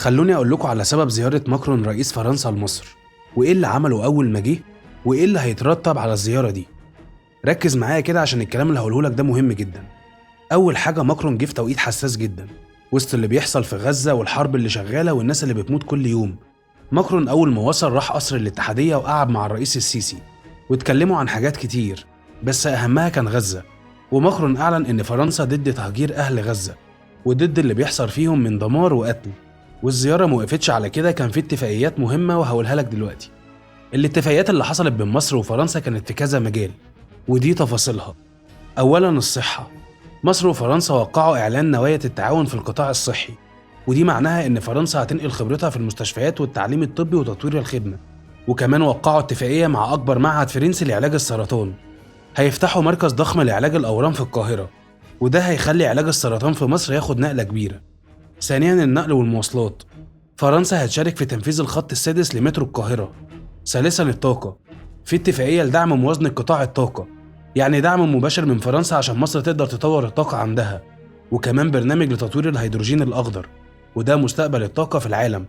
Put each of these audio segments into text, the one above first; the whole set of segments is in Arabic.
خلوني أقول لكم على سبب زيارة ماكرون رئيس فرنسا لمصر، وإيه اللي عمله أول ما جه، وإيه اللي هيترتب على الزيارة دي. ركز معايا كده عشان الكلام اللي هقوله لك ده مهم جدا. أول حاجة، ماكرون جه في توقيت حساس جدا وسط اللي بيحصل في غزة والحرب اللي شغالة والناس اللي بتموت كل يوم. ماكرون أول ما وصل راح قصر الاتحادية وقعد مع الرئيس السيسي واتكلموا عن حاجات كتير، بس أهمها كان غزة. وماكرون أعلن إن فرنسا ضد تهجير أهل غزة وضد اللي بيحصل فيهم من دمار وقتل. والزيارة موقفتش على كده، كان في اتفاقيات مهمة وهقولها لك دلوقتي. الاتفاقيات اللي حصلت بين مصر وفرنسا كانت في كذا مجال، ودي تفاصيلها. أولاً الصحة، مصر وفرنسا وقعوا إعلان نوايا التعاون في القطاع الصحي، ودي معناها إن فرنسا هتنقل خبرتها في المستشفيات والتعليم الطبي وتطوير الخدمة. وكمان وقعوا اتفاقية مع أكبر معهد فرنسي لعلاج السرطان، هيفتحوا مركز ضخم لعلاج الأورام في القاهرة، وده هيخلي علاج السرطان في مصر ياخد نقلة كبيرة. ثانياً النقل والمواصلات، فرنسا هتشارك في تنفيذ الخط السادس لمترو القاهرة. ثالثاً الطاقة، في اتفاقية لدعم موازنة قطاع الطاقة، يعني دعم مباشر من فرنسا عشان مصر تقدر تطور الطاقة عندها. وكمان برنامج لتطوير الهيدروجين الأخضر، وده مستقبل الطاقة في العالم،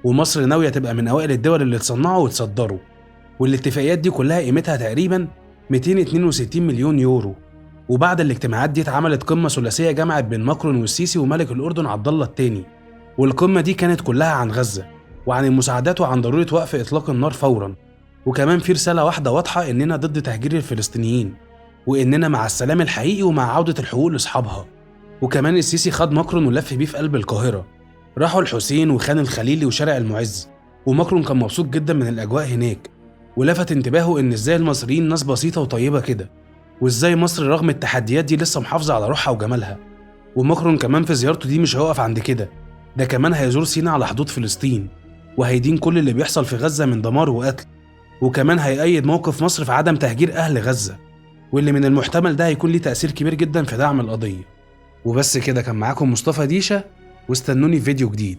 ومصر ناوية تبقى من أوائل الدول اللي تصنعه وتصدره. والاتفاقيات دي كلها قيمتها تقريباً 262 مليون يورو. وبعد الاجتماعات دي اتعملت قمة ثلاثية جمعت بين ماكرون والسيسي وملك الأردن عبد الله الثاني، والقمة دي كانت كلها عن غزة وعن المساعدات وعن ضرورة وقف إطلاق النار فوراً. وكمان في رسالة واحدة واضحة إننا ضد تهجير الفلسطينيين، وإننا مع السلام الحقيقي ومع عودة الحقوق لأصحابها. وكمان السيسي خد ماكرون ولف بيه في قلب القاهرة، راحوا الحسين وخان الخليلي وشارع المعز، وماكرون كان مبسوط جدا من الأجواء هناك، ولفت انتباهه إن إزاي المصريين ناس بسيطة وطيبة كده، وإزاي مصر رغم التحديات دي لسه محافظة على روحها وجمالها. وماكرون كمان في زيارته دي مش هيقف عند كده، ده كمان هيزور سيناء على حدود فلسطين، وهيدين كل اللي بيحصل في غزة من دمار وقتل. وكمان هيأيد موقف مصر في عدم تهجير أهل غزة، واللي من المحتمل ده هيكون ليه تأثير كبير جدا في دعم القضية. وبس كده، كان معاكم مصطفى ديشة، واستنوني في فيديو جديد.